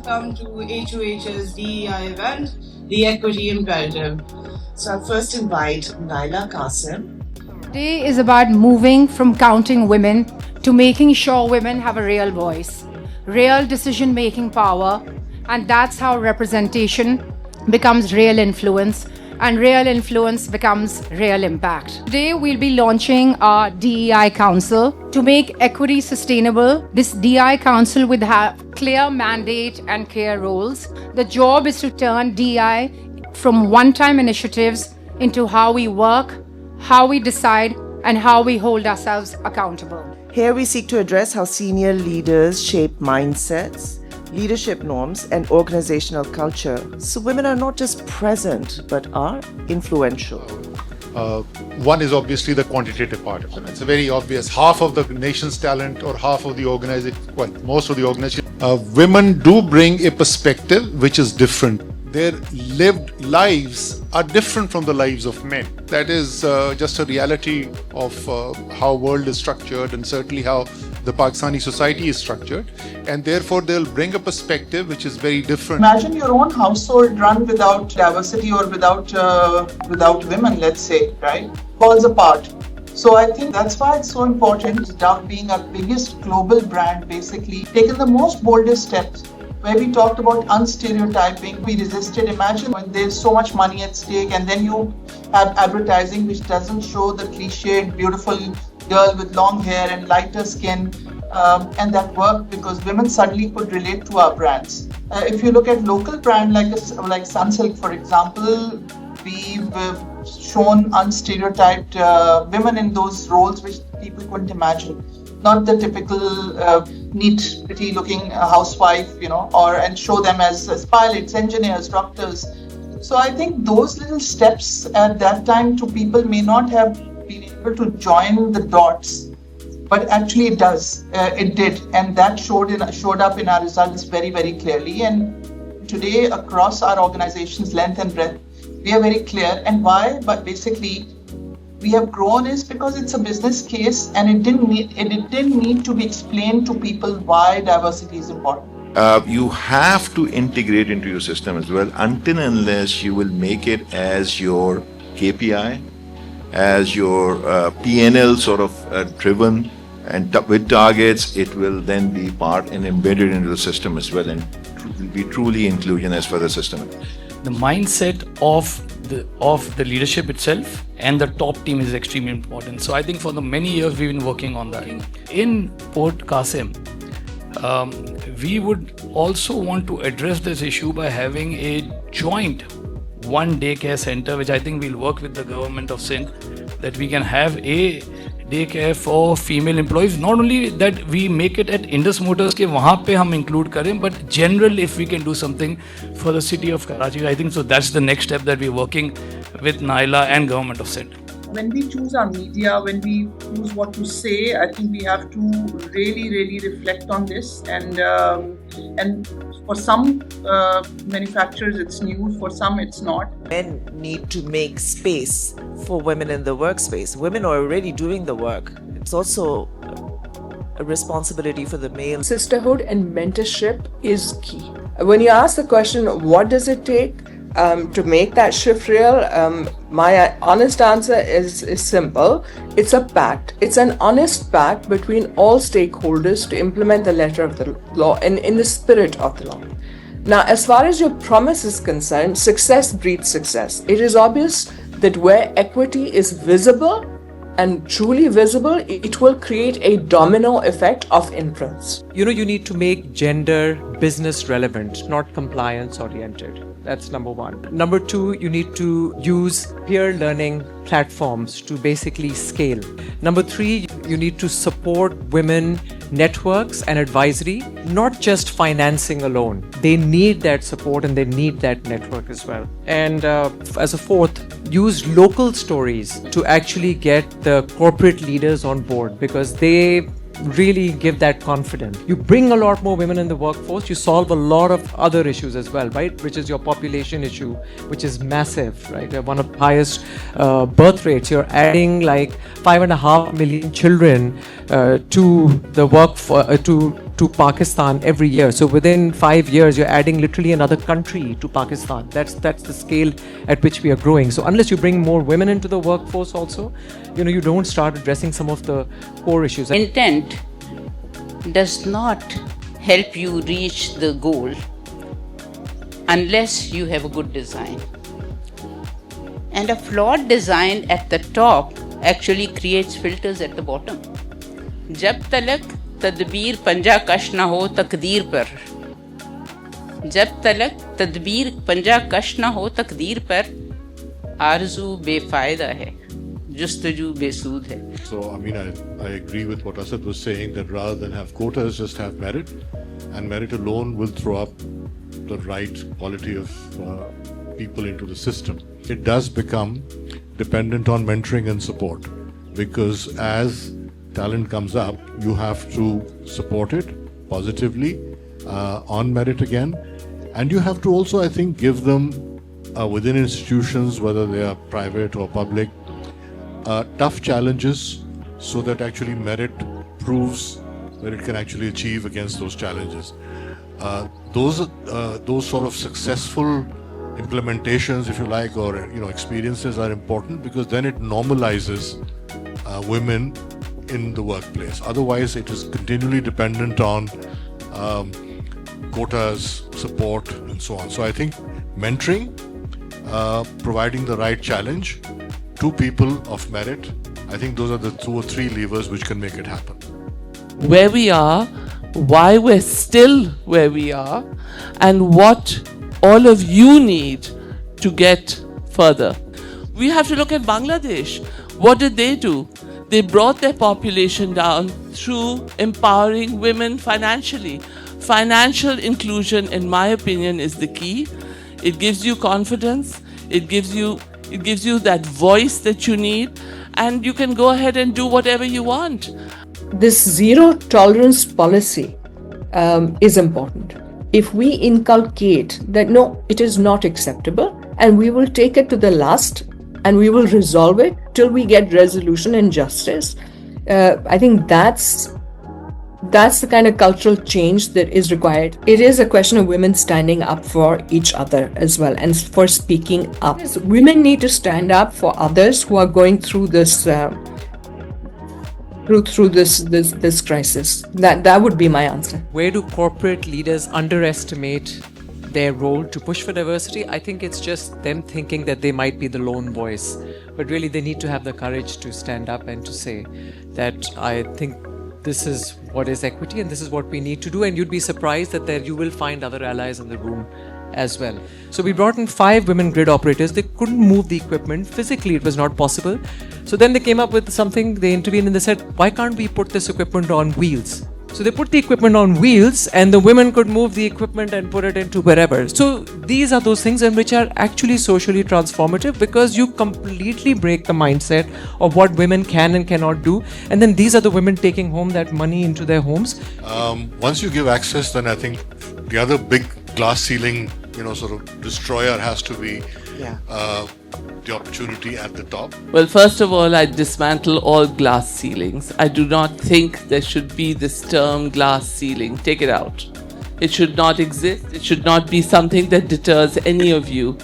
welcome to HOH's DEI event, the Equity Imperative. So I'll first invite Naila Qasim. Today is about moving from counting women to making sure women have a real voice, real decision-making power, and that's how representation becomes real influence, and real influence becomes real impact. Today, we'll be launching our DEI Council to make equity sustainable. This DEI Council will have clear mandate and clear roles. The job is to turn DEI from one-time initiatives into how we work, how we decide, and how we hold ourselves accountable. Here we seek to address how senior leaders shape mindsets, leadership norms, and organizational culture, so women are not just present but are influential. One is obviously the quantitative part of it. It's a very obvious. Half of the nation's talent or half of the organization, well, most of the organization, women do bring a perspective which is different. Their lived lives are different from the lives of men. That is just a reality of how world is structured and certainly how the Pakistani society is structured, and therefore they'll bring a perspective which is very different. Imagine your own household run without diversity or without women, let's say, right? Falls apart. So I think that's why it's so important. Dove being our biggest global brand, basically taken the most boldest steps, where we talked about unstereotyping. We resisted. Imagine when there's so much money at stake and then you have advertising which doesn't show the cliched, beautiful girl with long hair and lighter skin, and that worked because women suddenly could relate to our brands. If you look at local brand like Sunsilk, for example, we've shown unstereotyped women in those roles which people couldn't imagine. Not the typical neat, pretty-looking housewife, and show them as pilots, engineers, doctors. So I think those little steps at that time to people may not have been able to join the dots, but actually it does. It did, and that showed up in our results very, very clearly. And today, across our organization's length and breadth, we are very clear. And why? But basically, we have grown is because it's a business case, and it didn't need to be explained to people why diversity is important. You have to integrate into your system as well, until and unless you will make it as your KPI, as your P&L sort of driven, and with targets, it will then be part and embedded into the system as well, and will be truly inclusion as for the system. The mindset of the leadership itself and the top team is extremely important. So I think for the many years we've been working on that. In Port Qasim, we would also want to address this issue by having a joint one daycare center, which I think we'll work with the government of Sindh, that we can have a daycare for female employees. Not only that we make it at Indus Motors ke wahan pe hum include karen, but general if we can do something for the city of Karachi, I think so that's the next step that we're working with Naila and government of Sindh. When we choose our media, when we choose what to say, I think we have to really, really reflect on this. And for some manufacturers, it's new. For some, it's not. Men need to make space for women in the workspace. Women are already doing the work. It's also a responsibility for the male. Sisterhood and mentorship is key. When you ask the question, what does it take to make that shift real, my honest answer is simple. It's a pact. It's an honest pact between all stakeholders to implement the letter of the law and in the spirit of the law. Now, as far as your promise is concerned, success breeds success. It is obvious that where equity is visible and truly visible, it will create a domino effect of influence. You need to make gender business relevant, not compliance oriented. That's number one. Number two, you need to use peer learning platforms to basically scale. Number three, you need to support women networks and advisory, not just financing alone. They need that support and they need that network as well. And as a fourth, use local stories to actually get the corporate leaders on board, because they really give that confidence. You bring a lot more women in the workforce, you solve a lot of other issues as well, right? Which is your population issue, which is massive, right? One of the highest birth rates. You're adding like 5.5 million children to the to Pakistan every year. So within 5 years, you're adding literally another country to Pakistan. That's the scale at which we are growing. So unless you bring more women into the workforce also, you don't start addressing some of the core issues. Intent does not help you reach the goal unless you have a good design. And a flawed design at the top actually creates filters at the bottom. जब तलक तदबीर पंजा कश ना हो तकदीर पर, जब तलक तदबीर पंजा कश ना हो तकदीर पर, आरज़ू बेफायदा है, जुस्तजू बेसूद है. So, I agree with what Asad was saying, that rather than have quotas, just have merit, and merit alone will throw up the right quality of people into the system. It does become dependent on mentoring and support, because as talent comes up, you have to support it positively on merit again, and you have to also, I think, give them within institutions, whether they are private or public, tough challenges, so that actually merit proves that it can actually achieve against those challenges. Those sort of successful implementations, if you like, or experiences are important, because then it normalizes women in the workplace. Otherwise, it is continually dependent on quotas, support, and so on. So I think mentoring, providing the right challenge to people of merit, I think those are the 2 or 3 levers which can make it happen. Where we are, why we're still where we are, and what all of you need to get further. We have to look at Bangladesh. What did they do? They brought their population down through empowering women financially. Financial inclusion, in my opinion, is the key. It gives you confidence. It gives you that voice that you need, and you can go ahead and do whatever you want. This zero tolerance policy is important. If we inculcate that no, it is not acceptable, and we will take it to the last, and we will resolve it till we get resolution and justice, I think that's the kind of cultural change that is required. It is a question of women standing up for each other as well, and for speaking up. Women need to stand up for others who are going through this through this crisis. That would be my answer. Where do corporate leaders underestimate their role to push for diversity? I think it's just them thinking that they might be the lone voice, but really they need to have the courage to stand up and to say that I think this is what is equity and this is what we need to do, and you'd be surprised that there you will find other allies in the room as well. So we brought in 5 women grid operators. They couldn't move the equipment. Physically, it was not possible. So then they came up with something, they intervened and they said, why can't we put this equipment on wheels? So they put the equipment on wheels and the women could move the equipment and put it into wherever. So these are those things which are actually socially transformative, because you completely break the mindset of what women can and cannot do. And then these are the women taking home that money into their homes. Once you give access, then I think the other big glass ceiling, sort of destroyer has to be the opportunity at the top. Well, first of all, I dismantle all glass ceilings. I do not think there should be this term glass ceiling. Take it out. It should not exist. It should not be something that deters any of you,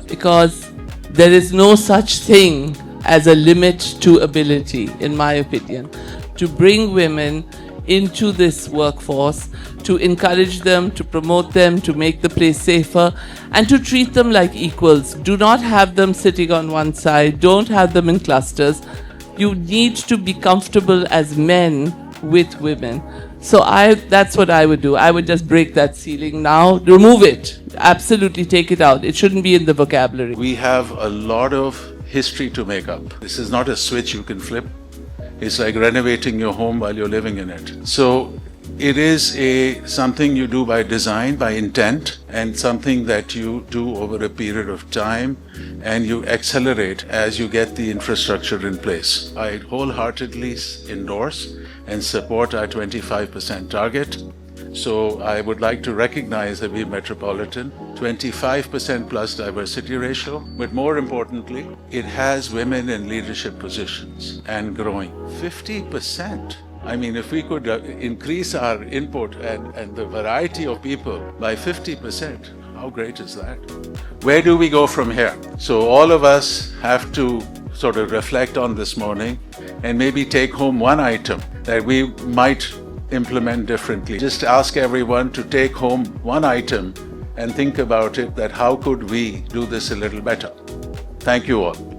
because there is no such thing as a limit to ability, in my opinion. To bring women into this workforce, to encourage them, to promote them, to make the place safer, and to treat them like equals. Do not have them sitting on one side. Don't have them in clusters. You need to be comfortable as men with women. So that's what I would do. I would just break that ceiling now, remove it, absolutely take it out. It shouldn't be in the vocabulary. We have a lot of history to make up. This is not a switch you can flip. It's like renovating your home while you're living in it. So it is something you do by design, by intent, and something that you do over a period of time, and you accelerate as you get the infrastructure in place. I wholeheartedly endorse and support our 25% target. So I would like to recognize Habib Metropolitan, 25% plus diversity ratio, but more importantly, it has women in leadership positions and growing. 50% I mean, if we could increase our input and the variety of people by 50%, how great is that? Where do we go from here? So all of us have to sort of reflect on this morning and maybe take home one item that we might implement differently. Just ask everyone to take home one item and think about it, that how could we do this a little better? Thank you all.